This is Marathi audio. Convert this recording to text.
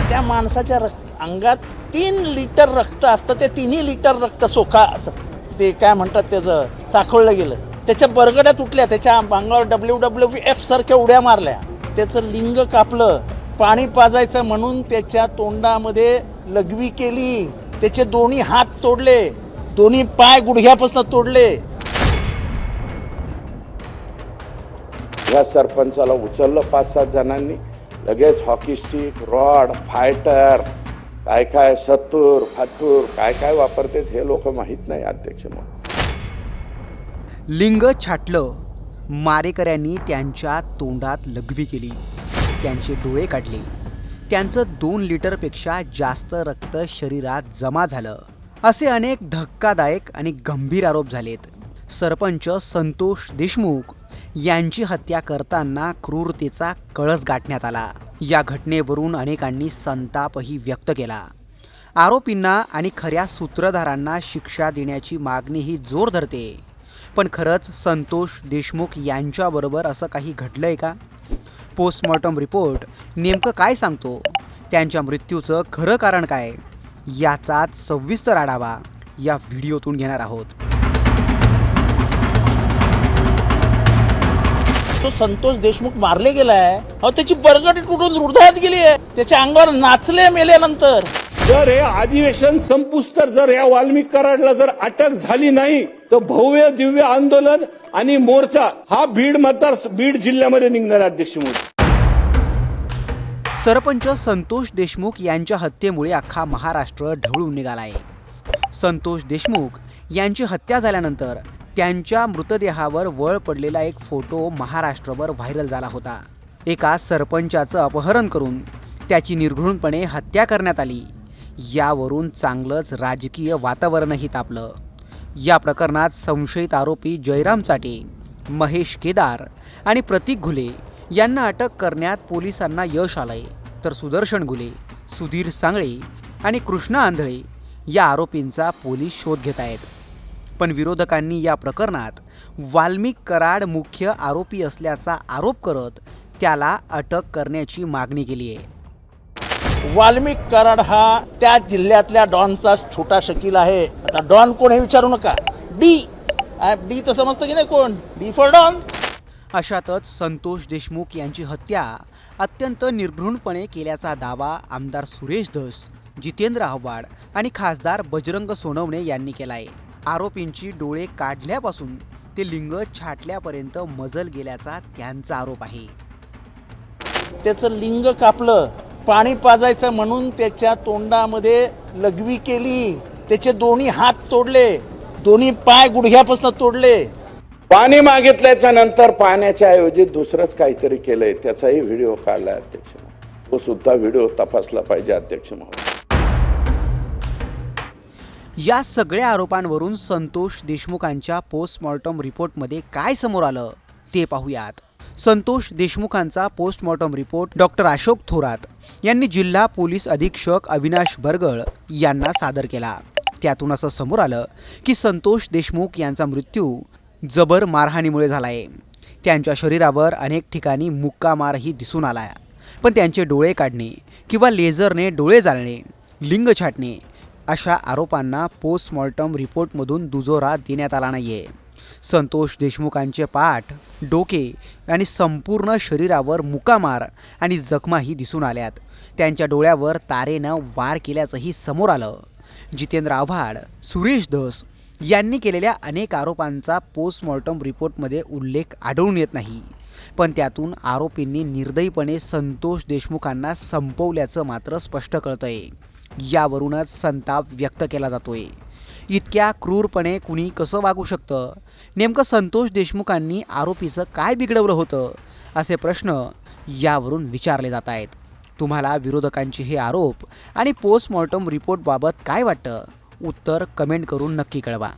त्या माणसाच्या अंगात 3 लिटर रक्त असतं, ते 3 लिटर रक्त सोखा असं ते काय म्हणतात त्याचं साखळलं गेलं. त्याच्या बरगड्या तुटल्या, त्याच्या अंगावर WWF सारख्या उड्या मारल्या, त्याचं लिंग कापलं, पाणी पाजायचं म्हणून त्याच्या तोंडामध्ये लघवी केली, त्याचे दोन्ही हात तोडले, दोन्ही पाय गुडघ्यापासून तोडले. या सरपंचाला उचललं 5-7 जणांनी, लगेच हॉकी स्टिक, रॉड, फायटर, काय सत्तूर फातूर काय वापरतात हे लोक माहीत नाही अध्यक्ष म्हणून. लिंग छाटलं, मारेकऱ्यांनी त्यांच्या तोंडात लघवी केली, त्यांचे डोळे काढले, त्यांचं 2 लिटरपेक्षा जास्त रक्त शरीरात जमा झालं, असे अनेक धक्कादायक आणि गंभीर आरोप झालेत. सरपंच संतोष देशमुख यांची हत्या करताना क्रूरतेचा कळस गाठण्यात आला. या घटनेवरून अनेकांनी संतापही व्यक्त केला. आरोपींना आणि खऱ्या सूत्रधारांना शिक्षा देण्याची मागणीही जोर धरते. पण खरंच संतोष देशमुख यांच्याबरोबर असं काही घडलंय का? पोस्टमॉर्टम रिपोर्ट नेमकं काय सांगतो? त्यांच्या मृत्यूचं खरं कारण काय? याचाच सविस्तर आढावा या व्हिडिओतून घेणार आहोत. तो संतोष देशमुख मारले गेलाय, अहो त्याची बरगडी तुटून हृदयात गेली आहे, त्याच्या अंगावर नाचले मेल्यानंतर. जर हे अधिवेशन संपुस्तर जर या वाल्मिक कराडला जर अटक झाली नाही तर भव्य दिव्य आंदोलन आणि मोर्चा हा बीड जिल्ह्यामध्ये निघणार अध्यक्ष म्हणून. सरपंच संतोष देशमुख यांच्या हत्येमुळे अख्खा महाराष्ट्र ढवळून निघालाय. संतोष देशमुख यांची हत्या झाल्यानंतर त्यांच्या मृतदेहावर वळ पडलेला एक फोटो महाराष्ट्रभर व्हायरल झाला होता. एका सरपंचाचं अपहरण करून त्याची निर्घृणपणे हत्या करण्यात आली. यावरून चांगलंच राजकीय वातावरणही तापलं. या प्रकरणात संशयित आरोपी जयराम चाटे, महेश केदार आणि प्रतीक घुले यांना अटक करण्यात पोलिसांना यश आलंय. तर सुदर्शन घुले, सुधीर सांगळे आणि कृष्णा आंधळे या आरोपींचा पोलीस शोध घेत आहेत. पण विरोधकांनी या प्रकरणात वाल्मिक कराड मुख्य आरोपी असल्याचा आरोप करत त्याला अटक करण्याची मागणी केली आहे. वाल्मिक कराड हा त्या जिल्ह्यातल्या डॉनचा छोटा शकील आहे. आता डॉन कोण हे विचारू नका, डी तर समजतं की नाही कोण, डी फॉर डॉन. अशातच संतोष देशमुख यांची हत्या अत्यंत निर्घृणपणे केल्याचा दावा आमदार सुरेश धस, जितेंद्र आव्हाड आणि खासदार बजरंग सोनवणे यांनी केलाय. आरोपींची डोळे काढल्यापासून ते लिंग छाटल्यापर्यंत मजल गेल्याचा त्यांचा आरोप आहे. त्याचं लिंग कापलं, पाणी पाजायचं म्हणून त्याच्या तोंडामध्ये लघवी केली, त्याचे दोन्ही हात तोडले, दोन्ही पाय गुडघ्यापासून तोडले. पाणी मागितल्याच्या नंतर पाण्याच्या ऐवजी दुसरंच काहीतरी केलंय, त्याचाही व्हिडिओ काढलाय अध्यक्ष. तो सुद्धा व्हिडिओ तपासला पाहिजे अध्यक्ष म्हणून. या सगळ्या आरोपांवरून संतोष देशमुखांच्या पोस्टमॉर्टम रिपोर्टमध्ये काय समोर आलं ते पाहूयात. संतोष देशमुखांचा postmortem report doctor Ashok Thorat यांनी जिल्हा पोलीस अधीक्षक अविनाश बरगळ यांना सादर केला. त्यातून असं समोर आलं की संतोष देशमुख यांचा मृत्यू जबर मारहाणीमुळे झाला आहे. त्यांच्या शरीरावर अनेक ठिकाणी मुक्का मारही दिसून आला. पण त्यांचे डोळे काढणे किंवा लेझरने डोळे जाळणे, लिंग छाटणे अशा आरोपांना पोस्टमॉर्टम रिपोर्टमधून दुजोरा देण्यात आला नाही आहे. संतोष देशमुखांचे पाठ, डोके आणि संपूर्ण शरीरावर मुक्कामार आणि जखमाही दिसून आल्यात. त्यांच्या डोळ्यावर तारेनं वार केल्याचंही समोर आलं. जितेंद्र आव्हाड, सुरेश धस यांनी केलेल्या अनेक आरोपांचा पोस्टमॉर्टम रिपोर्टमध्ये उल्लेख आढळून येत नाही. पण त्यातून आरोपींनी निर्दयीपणे संतोष देशमुखांना संपवल्याचं मात्र स्पष्ट कळतंय. यावरूनच संताप व्यक्त केला जातोय. इतक्या क्रूरपणे कुणी कसं वागू शकतं? नेमकं संतोष देशमुखांनी आरोपीचं काय बिघडवलं होतं? असे प्रश्न यावरून विचारले जात आहेत. तुम्हाला विरोधकांचे हे आरोप आणि पोस्टमॉर्टम रिपोर्टबाबत काय वाटतं? उत्तर कमेंट करून नक्की कळवा.